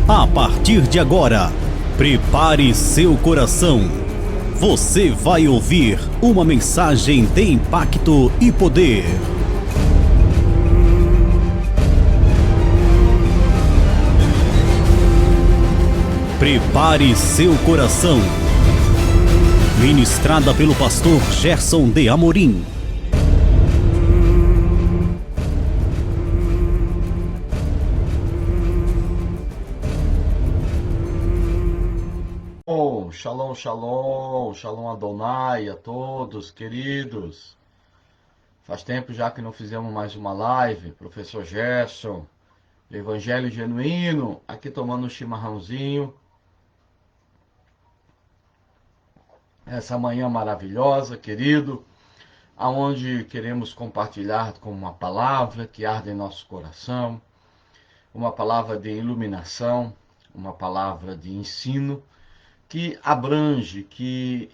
A partir de agora, prepare seu coração. Você vai ouvir uma mensagem de impacto e poder. Prepare seu coração. Ministrada pelo pastor Gerson de Amorim. Shalom, shalom, shalom Adonai a todos, queridos. Faz tempo já que não fizemos mais uma live, professor Gerson, Evangelho Genuíno, aqui tomando um chimarrãozinho. Essa manhã maravilhosa, querido, aonde queremos compartilhar com uma palavra que arde em nosso coração, uma palavra de iluminação, uma palavra de ensino, que abrange, que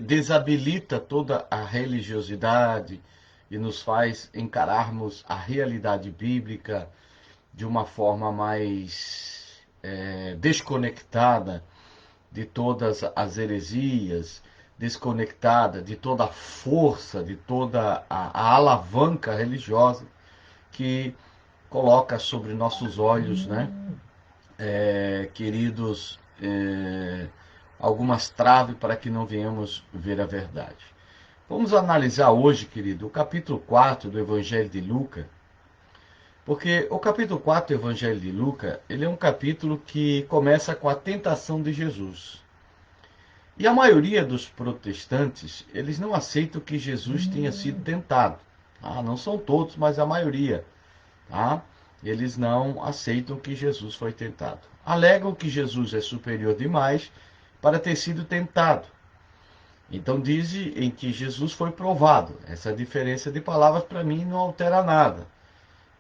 desabilita toda a religiosidade e nos faz encararmos a realidade bíblica de uma forma mais desconectada de todas as heresias, desconectada de toda a força, de toda a alavanca religiosa que coloca sobre nossos olhos, né, queridos, algumas traves para que não venhamos ver a verdade. Vamos analisar hoje, querido, o capítulo 4 do Evangelho de Lucas, porque o capítulo 4 do Evangelho de Lucas, ele é um capítulo que começa com a tentação de Jesus. E a maioria dos protestantes, eles não aceitam que Jesus tenha sido tentado. Não são todos, mas a maioria. Eles não aceitam que Jesus foi tentado. Alegam que Jesus é superior demais para ter sido tentado. Então dizem que Jesus foi provado. Essa diferença de palavras para mim não altera nada.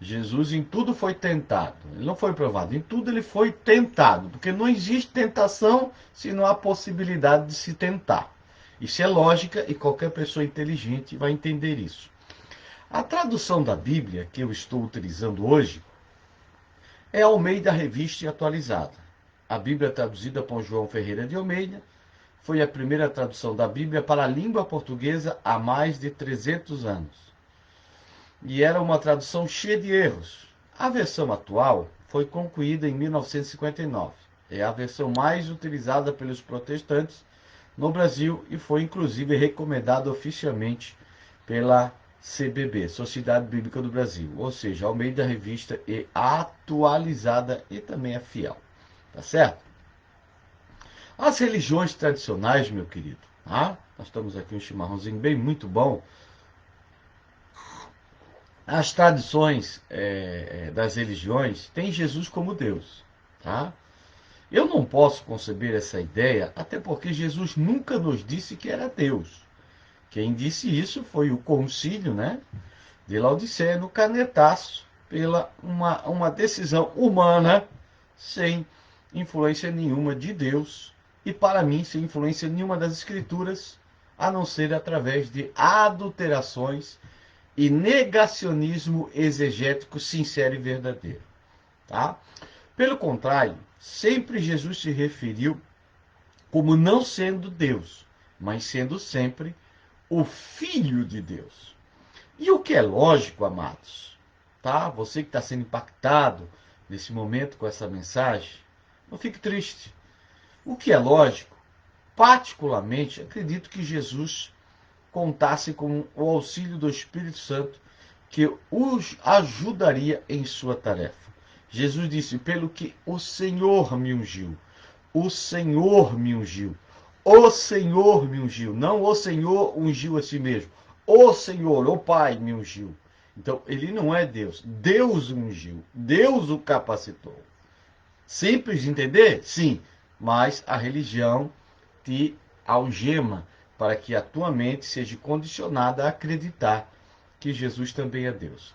Jesus em tudo foi tentado. Ele não foi provado. Em tudo ele foi tentado. Porque não existe tentação se não há possibilidade de se tentar. Isso é lógica e qualquer pessoa inteligente vai entender isso. A tradução da Bíblia que eu estou utilizando hoje é Almeida Revista e Atualizada. A Bíblia traduzida por João Ferreira de Almeida foi a primeira tradução da Bíblia para a língua portuguesa há mais de 300 anos. E era uma tradução cheia de erros. A versão atual foi concluída em 1959. É a versão mais utilizada pelos protestantes no Brasil e foi inclusive recomendada oficialmente pela CBB, Sociedade Bíblica do Brasil, ou seja, Almeida Revista e Atualizada e também é fiel, tá certo? As religiões tradicionais, meu querido, nós estamos aqui um chimarrãozinho bem muito bom. As tradições das religiões têm Jesus como Deus, tá? Eu não posso conceber essa ideia, até porque Jesus nunca nos disse que era Deus. Quem disse isso foi o concílio, né, de Laodiceia, no canetaço, pela uma decisão humana, sem influência nenhuma de Deus, e para mim, sem influência nenhuma das Escrituras, a não ser através de adulterações e negacionismo exegético sincero e verdadeiro. Tá? Pelo contrário, sempre Jesus se referiu como não sendo Deus, mas sendo sempre o Filho de Deus. E o que é lógico, amados, tá? Você que está sendo impactado nesse momento com essa mensagem, não fique triste. O que é lógico, particularmente, acredito que Jesus contasse com o auxílio do Espírito Santo que os ajudaria em sua tarefa. Jesus disse, pelo que o Senhor me ungiu. O Senhor me ungiu. O Senhor me ungiu, não o Senhor ungiu a si mesmo. O Senhor, o Pai me ungiu. Então, ele não é Deus. Deus o ungiu. Deus o capacitou. Simples de entender? Sim. Mas a religião te algema para que a tua mente seja condicionada a acreditar que Jesus também é Deus.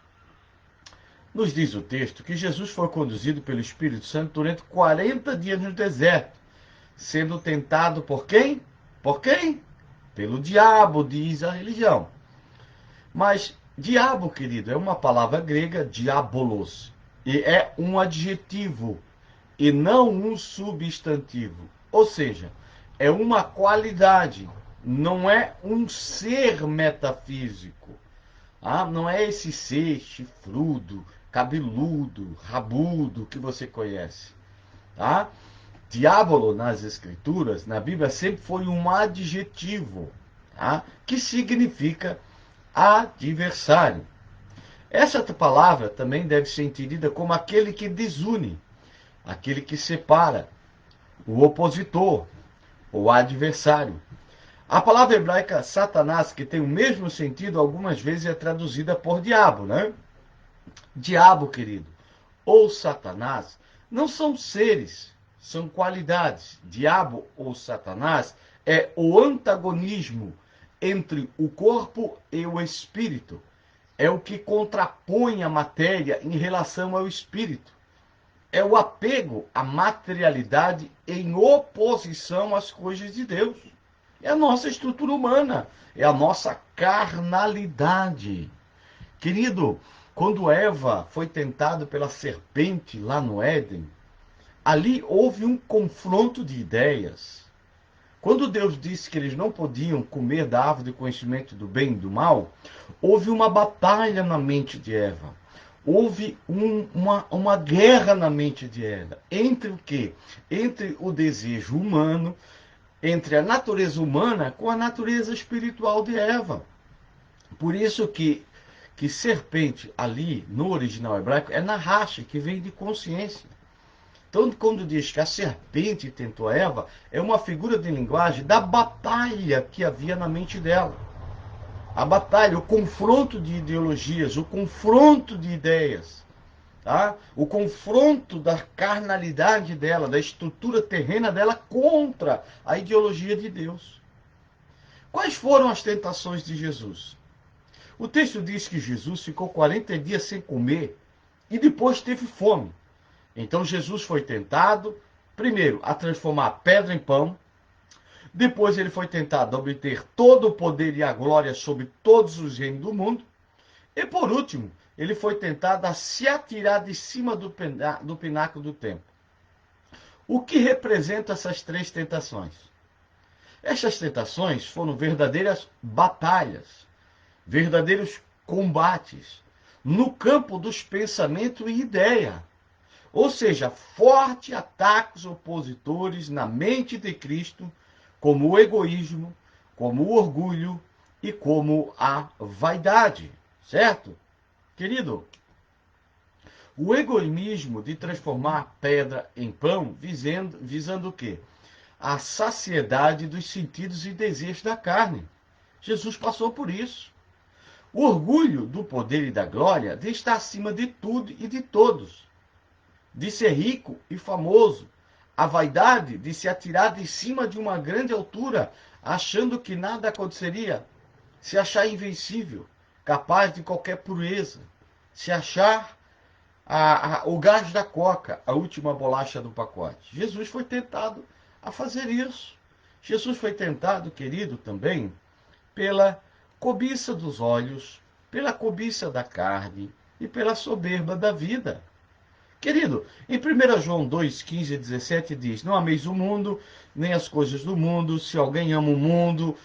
Nos diz o texto que Jesus foi conduzido pelo Espírito Santo durante 40 dias no deserto, sendo tentado por quem? Por quem? Pelo diabo, diz a religião. Mas diabo, querido, é uma palavra grega, diabolos, E é um adjetivo e não um substantivo. Ou seja, é uma qualidade, não é um ser metafísico. Não é esse ser chifrudo, cabeludo, rabudo que você conhece. Tá? Diabolo nas escrituras, na Bíblia, sempre foi um adjetivo, tá? Que significa adversário. Essa palavra também deve ser entendida como aquele que desune, aquele que separa, o opositor, o adversário. A palavra hebraica Satanás, que tem o mesmo sentido, algumas vezes é traduzida por diabo, né? Diabo, querido, ou Satanás, não são seres, são qualidades. Diabo ou Satanás é o antagonismo entre o corpo e o espírito. É o que contrapõe a matéria em relação ao espírito. É o apego à materialidade em oposição às coisas de Deus. É a nossa estrutura humana, é a nossa carnalidade. Querido, quando Eva foi tentada pela serpente lá no Éden, ali houve um confronto de ideias. Quando Deus disse que eles não podiam comer da árvore do conhecimento do bem e do mal, houve uma batalha na mente de Eva. Houve uma guerra na mente de Eva. Entre o quê? Entre o desejo humano, entre a natureza humana com a natureza espiritual de Eva. Por isso que serpente ali, no original hebraico, é nahash, que vem de consciência. Então, quando diz que a serpente tentou Eva, é uma figura de linguagem da batalha que havia na mente dela. A batalha, o confronto de ideologias, o confronto de ideias, tá? O confronto da carnalidade dela, da estrutura terrena dela contra a ideologia de Deus. Quais foram as tentações de Jesus? O texto diz que Jesus ficou 40 dias sem comer e depois teve fome. Então Jesus foi tentado, primeiro, a transformar a pedra em pão. Depois ele foi tentado a obter todo o poder e a glória sobre todos os reinos do mundo. E por último, ele foi tentado a se atirar de cima do pináculo do templo. O que representa essas três tentações? Essas tentações foram verdadeiras batalhas, verdadeiros combates no campo dos pensamentos e ideia. Ou seja, fortes ataques opositores na mente de Cristo, como o egoísmo, como o orgulho e como a vaidade, certo? Querido, o egoísmo de transformar a pedra em pão, visando o quê? A saciedade dos sentidos e desejos da carne. Jesus passou por isso. O orgulho do poder e da glória de estar acima de tudo e de todos, de ser rico e famoso. A vaidade de se atirar de cima de uma grande altura, achando que nada aconteceria, se achar invencível, capaz de qualquer proeza, se achar o gás da coca, a última bolacha do pacote. Jesus foi tentado a fazer isso. Jesus foi tentado, querido, também pela cobiça dos olhos, pela cobiça da carne e pela soberba da vida. Querido, em 1 João 2, 15 e 17 diz: não ameis o mundo, nem as coisas do mundo. Se alguém ama o mundo,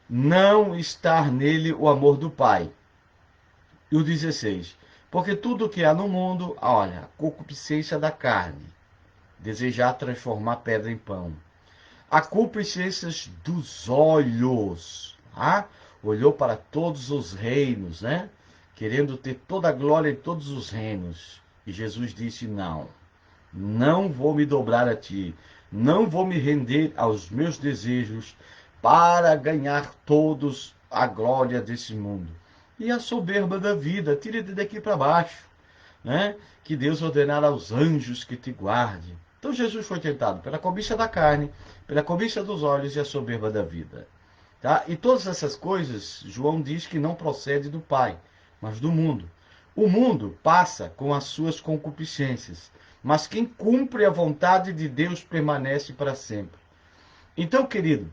não está nele o amor do Pai. E o 16: porque tudo que há no mundo, olha, concupiscência da carne, desejar transformar pedra em pão, a concupiscência dos olhos, olhou para todos os reinos, né? Querendo ter toda a glória em todos os reinos. E Jesus disse: não vou me dobrar a ti, não vou me render aos meus desejos para ganhar todos a glória desse mundo. E a soberba da vida, tire daqui para baixo, né? Que Deus ordenará aos anjos que te guarde. Então Jesus foi tentado pela cobiça da carne, pela cobiça dos olhos e a soberba da vida. Tá? E todas essas coisas, João diz que não procede do Pai, mas do mundo. O mundo passa com as suas concupiscências, mas quem cumpre a vontade de Deus permanece para sempre. Então, querido,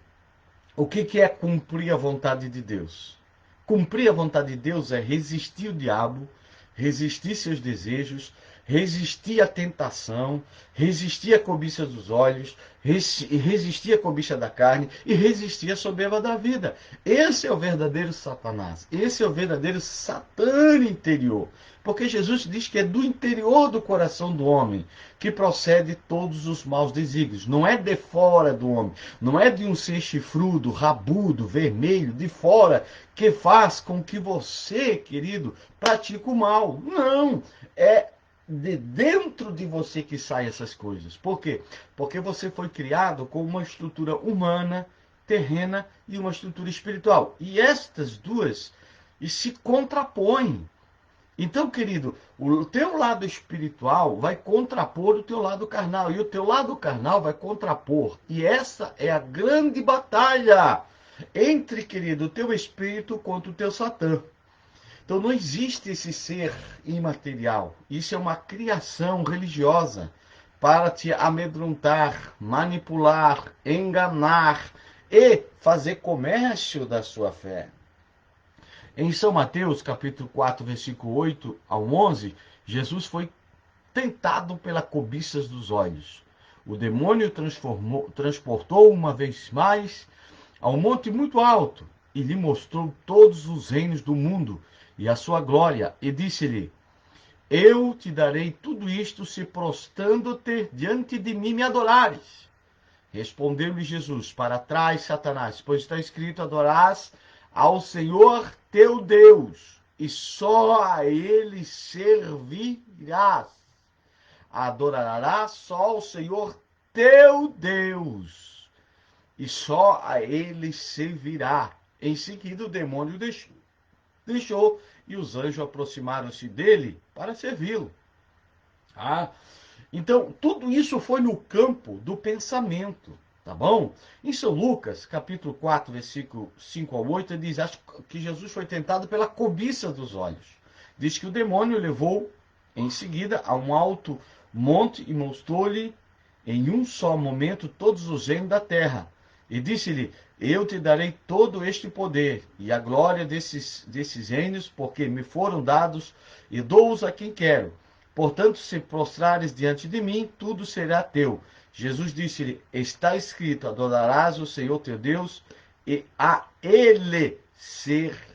o que é cumprir a vontade de Deus? Cumprir a vontade de Deus é resistir o diabo, resistir seus desejos, resistir à tentação, resistir à cobiça dos olhos, resistir à cobiça da carne e resistir à soberba da vida. Esse é o verdadeiro Satanás. Esse é o verdadeiro Satã interior. Porque Jesus diz que é do interior do coração do homem que procede todos os maus desígnios. Não é de fora do homem. Não é de um ser chifrudo, rabudo, vermelho, de fora, que faz com que você, querido, pratique o mal. Não. É de dentro de você que saem essas coisas. Por quê? Porque você foi criado com uma estrutura humana, terrena e uma estrutura espiritual. E estas duas se contrapõem. Então, querido, o teu lado espiritual vai contrapor o teu lado carnal. E o teu lado carnal vai contrapor. E essa é a grande batalha entre, querido, o teu espírito contra o teu Satã. Então não existe esse ser imaterial. Isso é uma criação religiosa para te amedrontar, manipular, enganar e fazer comércio da sua fé. Em São Mateus, capítulo 4, versículo 8 ao 11, Jesus foi tentado pela cobiça dos olhos. O demônio transportou uma vez mais ao monte muito alto e lhe mostrou todos os reinos do mundo e a sua glória, e disse-lhe: eu te darei tudo isto se prostrando-te diante de mim me adorares. Respondeu-lhe Jesus: para trás, Satanás, pois está escrito: adorarás ao Senhor teu Deus, e só a ele servirás. Adorarás só ao Senhor teu Deus, e só a ele servirá. Em seguida o demônio deixou, e os anjos aproximaram-se dele para servi-lo. Então, tudo isso foi no campo do pensamento, tá bom? Em São Lucas, capítulo 4, versículo 5 ao 8, diz que Jesus foi tentado pela cobiça dos olhos. Diz que o demônio levou em seguida a um alto monte e mostrou-lhe em um só momento todos os reinos da terra. E disse-lhe: eu te darei todo este poder e a glória desses reinos, porque me foram dados e dou-os a quem quero. Portanto, se prostrares diante de mim, tudo será teu. Jesus disse-lhe: está escrito: adorarás o Senhor teu Deus e a ele servirás.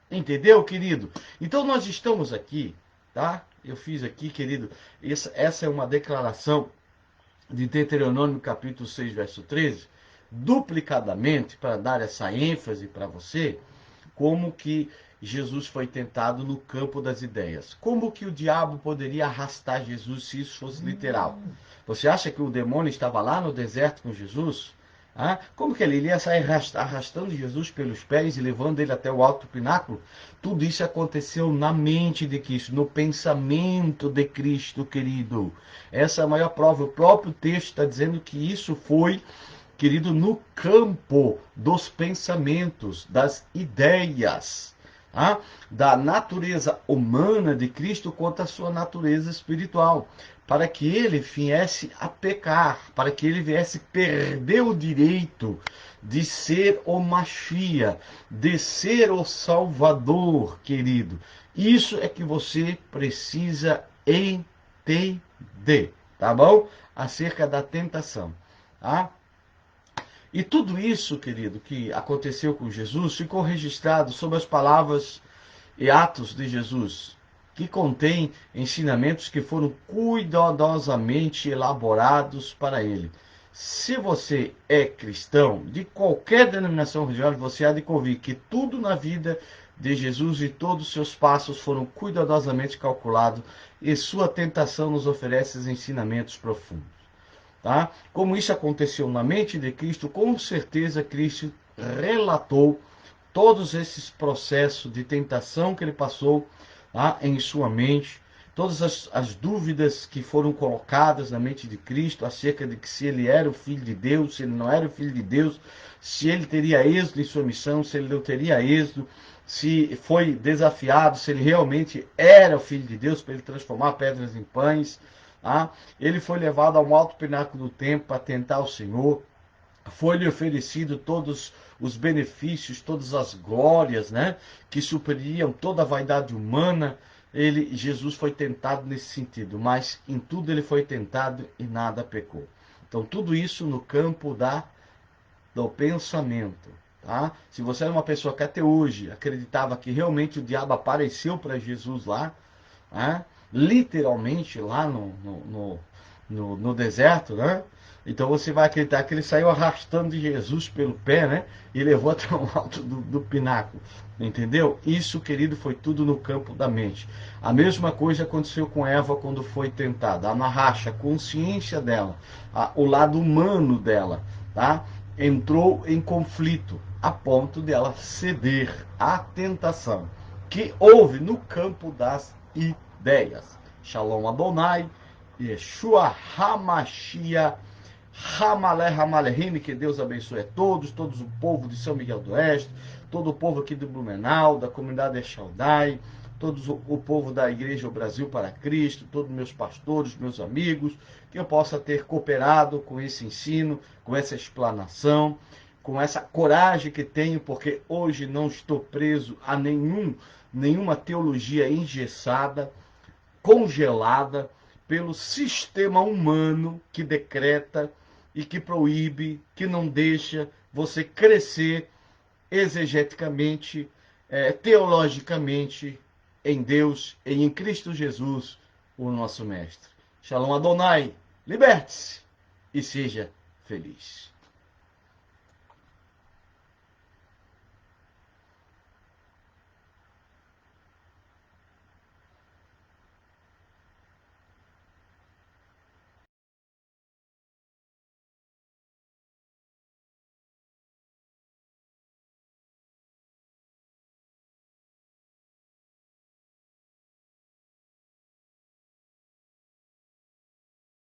Entendeu, querido? Então nós estamos aqui, tá? Eu fiz aqui, querido, essa é uma declaração de Deuteronômio capítulo 6, verso 13, duplicadamente, para dar essa ênfase para você, como que Jesus foi tentado no campo das ideias. Como que o diabo poderia arrastar Jesus se isso fosse literal? Você acha que o demônio estava lá no deserto com Jesus? Como que ele iria sair arrastando Jesus pelos pés e levando ele até o alto pináculo? Tudo isso aconteceu na mente de Cristo, no pensamento de Cristo, querido. Essa é a maior prova. O próprio texto está dizendo que isso foi, querido, no campo dos pensamentos, das ideias, da natureza humana de Cristo contra a sua natureza espiritual, para que ele viesse a pecar, para que ele viesse perder o direito de ser o Machia, de ser o Salvador, querido. Isso é que você precisa entender, tá bom? Acerca da tentação, E tudo isso, querido, que aconteceu com Jesus, ficou registrado sob as palavras e atos de Jesus, que contém ensinamentos que foram cuidadosamente elaborados para ele. Se você é cristão, de qualquer denominação religiosa, você há de convir que tudo na vida de Jesus e todos os seus passos foram cuidadosamente calculados, e sua tentação nos oferece ensinamentos profundos. Como isso aconteceu na mente de Cristo, com certeza Cristo relatou todos esses processos de tentação que ele passou em sua mente, todas as dúvidas que foram colocadas na mente de Cristo acerca de que se ele era o Filho de Deus, se ele não era o Filho de Deus, se ele teria êxito em sua missão, se ele não teria êxito, se foi desafiado, se ele realmente era o Filho de Deus para ele transformar pedras em pães. Ele foi levado a um alto pináculo do templo para tentar o Senhor. foi-lhe oferecido todos os benefícios, todas as glórias, né, que supririam toda a vaidade humana. Jesus foi tentado nesse sentido, mas em tudo ele foi tentado e nada pecou. Então tudo isso no campo do pensamento. Tá? Se você era uma pessoa que até hoje acreditava que realmente o diabo apareceu para Jesus lá, né, literalmente lá no deserto, né? Então você vai acreditar que ele saiu arrastando Jesus pelo pé, né? E levou até o alto do pináculo. Entendeu? Isso, querido, foi tudo no campo da mente. A mesma coisa aconteceu com Eva quando foi tentada. A narracha, a consciência dela, o lado humano dela, tá? Entrou em conflito a ponto dela ceder à tentação que houve no campo das ideias. Shalom Adonai, Yeshua HaMashiach, Hamalé, Hamalehim, que Deus abençoe a todos o povo de São Miguel do Oeste, todo o povo aqui do Blumenau, da comunidade Echaudai, todo o povo da Igreja Brasil para Cristo, todos meus pastores, meus amigos, que eu possa ter cooperado com esse ensino, com essa explanação, com essa coragem que tenho, porque hoje não estou preso a nenhuma teologia engessada, congelada pelo sistema humano que decreta e que proíbe, que não deixa você crescer exegeticamente, teologicamente em Deus e em Cristo Jesus, o nosso Mestre. Shalom Adonai, liberte-se e seja feliz.